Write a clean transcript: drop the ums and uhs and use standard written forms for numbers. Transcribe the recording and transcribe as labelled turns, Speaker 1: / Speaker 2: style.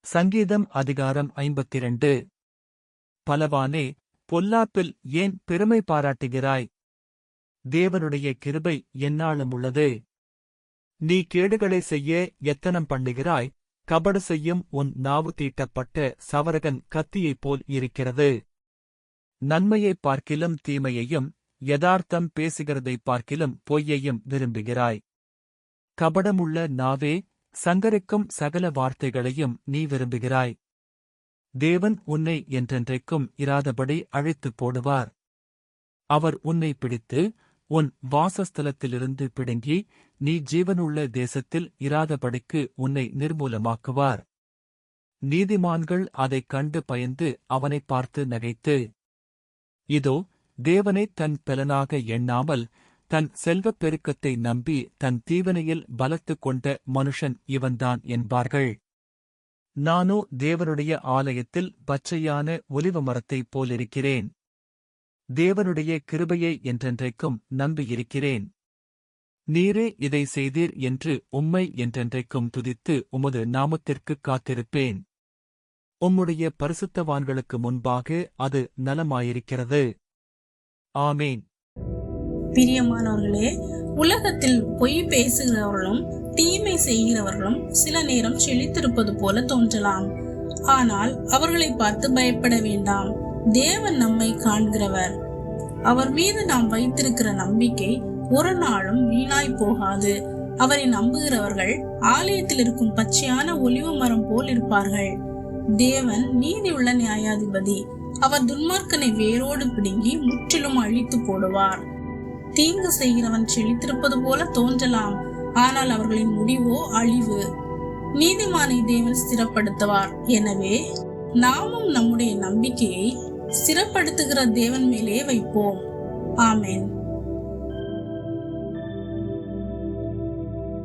Speaker 1: சங்கீதம் அதிகாரம் 52. பலவானே, பொல்லாப்பில் ஏன் பெருமை பாராட்டுகிறாய்? தேவனுடைய கிருபை எந்நாளும் உள்ளது. நீ கேடுகளை செய்ய எத்தனம் பண்ணுகிறாய், கபடு செய்யும் உன் நாவு தீட்டப்பட்ட சவரகன் கத்தியைப் போல் இருக்கிறது. நன்மையைப் பார்க்கிலும் தீமையையும், யதார்த்தம் பேசுகிறதைப் பார்க்கிலும் பொய்யையும் விரும்புகிறாய். கபடமுள்ள நாவே, சங்கரிக்கும் சகல வார்த்தைகளையும் நீ விரும்புகிறாய். தேவன் உன்னை என்றென்றைக்கும் இராதபடி அழித்துப் போடுவார். அவர் உன்னை பிடித்து, உன் வாசஸ்தலத்திலிருந்து பிடுங்கி, நீ ஜீவனுள்ள தேசத்தில் இராதபடிக்கு உன்னை நிர்மூலமாக்குவார். நீதிமான்கள் அதைக் கண்டு பயந்து அவனைப் பார்த்து நகைத்து, இதோ, தேவனைத் தன் பெலனாக எண்ணாமல், தன் செல்வப் பெருக்கத்தை நம்பி தன் தீவனையில் பலத்துக் கொண்ட மனுஷன் இவன்தான் என்பார்கள். நானோ தேவனுடைய ஆலயத்தில் பச்சையான ஒலிவ மரத்தைப் போலிருக்கிறேன். தேவனுடைய கிருபையை என்றென்றைக்கும் நம்பியிருக்கிறேன். நீரே இதை செய்தீர் என்று உம்மை என்றென்றைக்கும் துதித்து உமது நாமத்திற்குக் காத்திருப்பேன். உம்முடைய பரிசுத்தவான்களுக்கு முன்பாக அது நலமாயிருக்கிறது. ஆமேன்.
Speaker 2: பிரியமானவர்களே, உலகத்தில் பொய் பேசுகிறவர்களும் தீமை செய்கிறவர்களும் சில நேரம் செழித்திருப்பது போல தோன்றலாம். ஆனால் அவர்களை பார்த்து பயப்பட வேண்டாம். தேவன் நம்மை காண்கிறவர். அவர் மீது நாம் வைத்திருக்கிற நம்பிக்கை ஒரு நாளும் வீணாய் போகாது. அவரை நம்புகிறவர்கள் ஆலயத்தில் இருக்கும் பச்சையான ஒலிவ மரம் போல் இருப்பார்கள். தேவன் நீதி உள்ள நியாயாதிபதி. அவர் துன்மார்க்கனை வேரோடு பிடுங்கி முற்றிலும் அழித்து போடுவார். தீங்கு செய்கிறவன் செழித்திருப்பது போல தோன்றலாம், ஆனால் அவர்களின் முடிவோ அழிவு. நீதிமானை தேவன் ஸ்திரப்படுத்துவார். எனவே நாமும் நம்முடைய நம்பிக்கையை ஸ்திரப்படுத்துகிற தேவன் மேலே வைப்போம். ஆமென்.